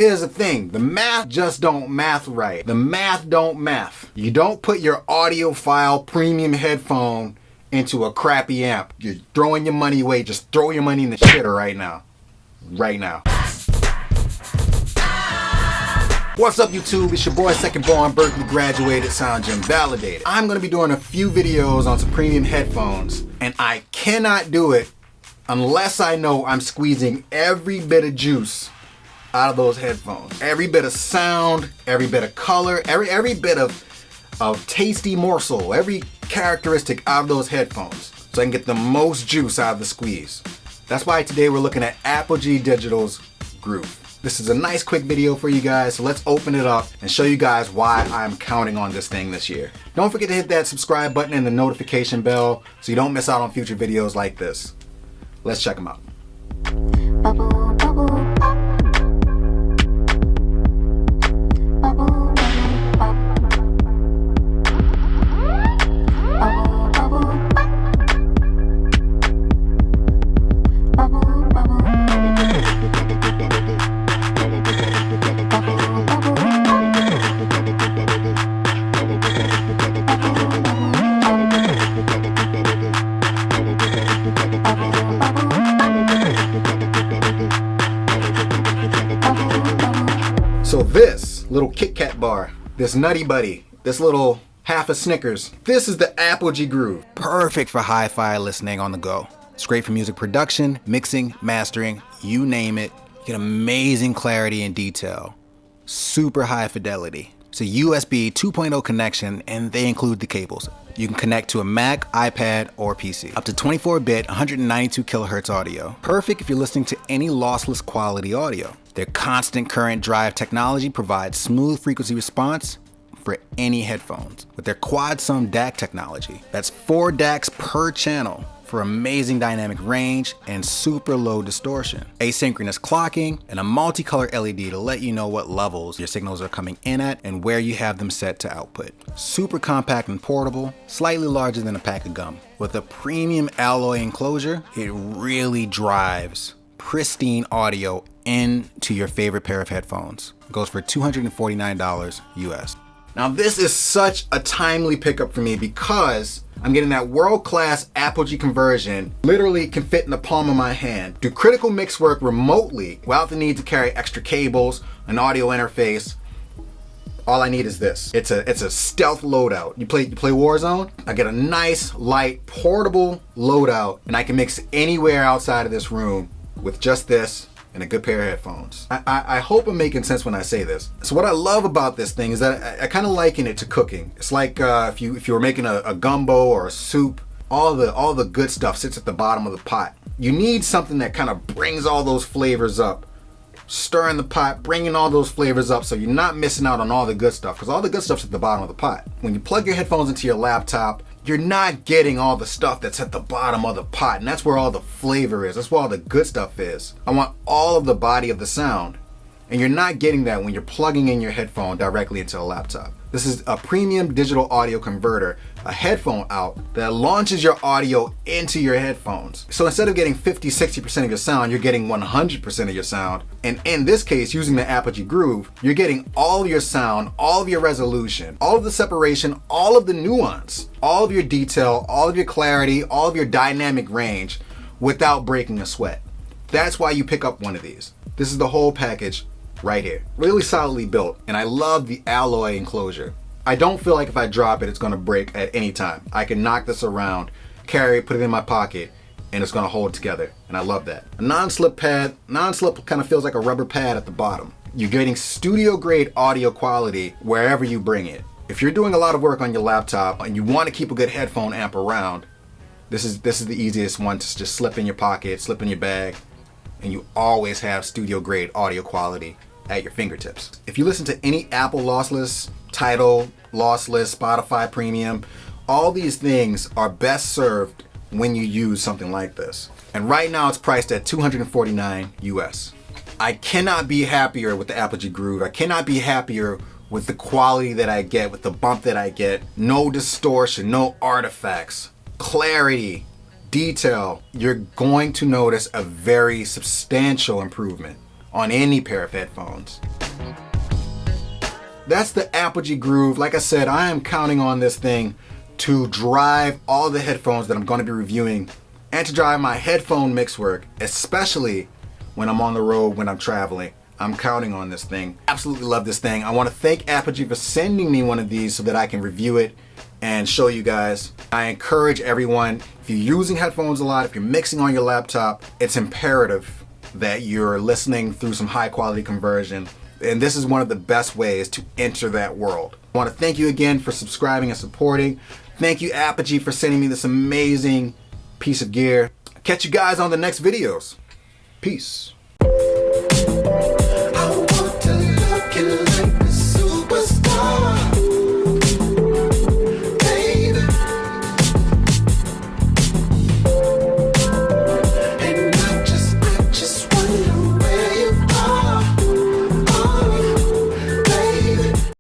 Here's the thing, the math just don't math right. The math don't math. You don't put your audiophile premium headphone into a crappy amp. You're throwing your money away. Just throw your money in the shitter right now. Right now. What's up YouTube? It's your boy Second Born, Berkeley graduated, sound gym validated. I'm gonna be doing a few videos on some premium headphones, and I cannot do it unless I know I'm squeezing every bit of juice out of those headphones. Every bit of sound, every bit of color, every bit of tasty morsel, every characteristic out of those headphones, so I can get the most juice out of the squeeze. That's why today we're looking at Apogee Digital's Groove. This is a nice quick video for you guys, so let's open it up and show you guys why I'm counting on this thing this year. Don't forget to hit that subscribe button and the notification bell so you don't miss out on future videos like this. Let's check them out. So this little Kit Kat bar, this Nutty Buddy, this little half a Snickers, this is the Apogee Groove. Perfect for hi-fi listening on the go. It's great for music production, mixing, mastering, you name it. You get amazing clarity and detail. Super high fidelity. It's a USB 2.0 connection and they include the cables. You can connect to a Mac, iPad, or PC. Up to 24-bit, 192 kilohertz audio. Perfect if you're listening to any lossless quality audio. Their constant current drive technology provides smooth frequency response for any headphones. With their quad sum DAC technology, that's 4 DACs per channel for amazing dynamic range and super low distortion. Asynchronous clocking and a multicolor LED to let you know what levels your signals are coming in at and where you have them set to output. Super compact and portable, slightly larger than a pack of gum. With a premium alloy enclosure, it really drives pristine audio into your favorite pair of headphones. It goes for $249 US. Now this is such a timely pickup for me because I'm getting that world-class Apogee conversion, literally can fit in the palm of my hand. Do critical mix work remotely without the need to carry extra cables, an audio interface. All I need is this. It's a stealth loadout. You play Warzone? I get a nice, light, portable loadout and I can mix anywhere outside of this room with just this and a good pair of headphones. I hope I'm making sense when I say this. So what I love about this thing is that I kind of liken it to cooking. It's like if you were making a gumbo or a soup, all the good stuff sits at the bottom of the pot. You need something that kind of brings all those flavors up. Stirring the pot, bringing all those flavors up so you're not missing out on all the good stuff, because all the good stuff's at the bottom of the pot. When you plug your headphones into your laptop, you're not getting all the stuff that's at the bottom of the pot, and that's where all the flavor is. That's where all the good stuff is. I want all of the body of the sound, and you're not getting that when you're plugging in your headphone directly into a laptop. This is a premium digital audio converter, a headphone out that launches your audio into your headphones. So instead of getting 50-60% of your sound, you're getting 100% of your sound. And in this case, using the Apogee Groove, you're getting all of your sound, all of your resolution, all of the separation, all of the nuance, all of your detail, all of your clarity, all of your dynamic range without breaking a sweat. That's why you pick up one of these. This is the whole package right here. Really solidly built, and I love the alloy enclosure. I don't feel like if I drop it, it's gonna break at any time. I can knock this around, carry it, put it in my pocket, and it's gonna hold together, and I love that. A non-slip pad, non-slip kind of feels like a rubber pad at the bottom. You're getting studio grade audio quality wherever you bring it. If you're doing a lot of work on your laptop and you wanna keep a good headphone amp around, this is the easiest one to just slip in your pocket, slip in your bag, and you always have studio grade audio quality at your fingertips. If you listen to any Apple lossless, Tidal lossless, Spotify premium, all these things are best served when you use something like this. And right now it's priced at $249 US. I cannot be happier with the Apogee Groove. I cannot be happier with the quality that I get, with the bump that I get. No distortion, no artifacts, clarity, detail. You're going to notice a very substantial improvement on any pair of headphones. That's the Apogee Groove. Like I said, I am counting on this thing to drive all the headphones that I'm going to be reviewing and to drive my headphone mix work, especially when I'm on the road, when I'm traveling. I'm counting on this thing. Absolutely love this thing. I want to thank Apogee for sending me one of these so that I can review it and show you guys. I encourage everyone, if you're using headphones a lot, if you're mixing on your laptop, it's imperative that you're listening through some high quality conversion. And this is one of the best ways to enter that world. I want to thank you again for subscribing and supporting. Thank you, Apogee, for sending me this amazing piece of gear. Catch you guys on the next videos. Peace.